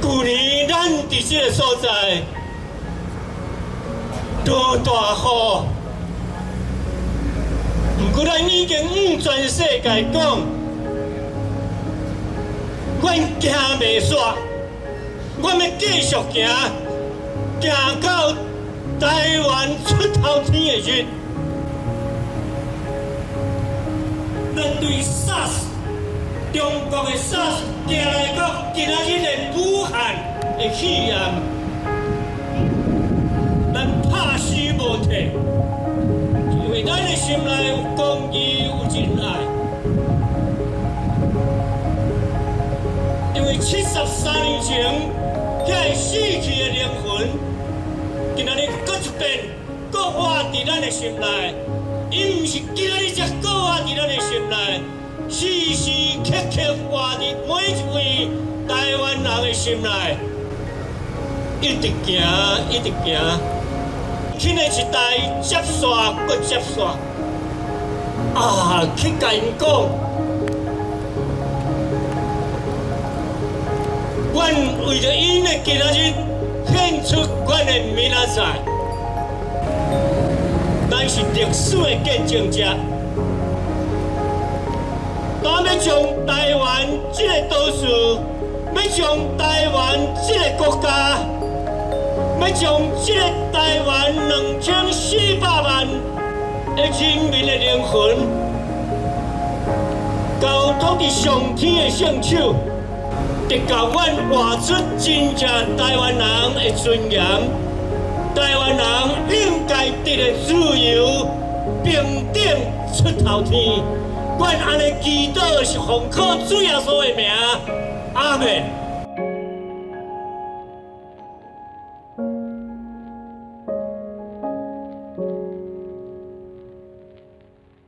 去年咱伫这个所在落大雨，不过咱已经向全世界讲，阮行袂煞，阮要继续行，行到台湾出头天的日。咱对 SARS 中国的 SARS 行来到今仔日的武汉的气焰，咱拍死无退，因为咱的心内有公义，有仁爱。因为73年前，遐死去的灵魂，今仔日搁一遍，搁活伫咱的心内。伊毋是今仔日才搁活伫咱的心内，时时刻刻活伫每一位台湾人的心内。一直行，一直行，新的一代接线，搁接线。去甲因讲，阮为着因的今仔日献出阮的明仔载。咱是历史的见证者，咱要将台湾这个都市，要将台湾这个国家，要将这个台湾2400万的人民的灵魂，交托伫上天的圣手，得教阮活出真正台湾人的尊严。台湾人应该得的自由、平等出头天，阮安尼祈祷是奉靠主耶稣的名，阿门。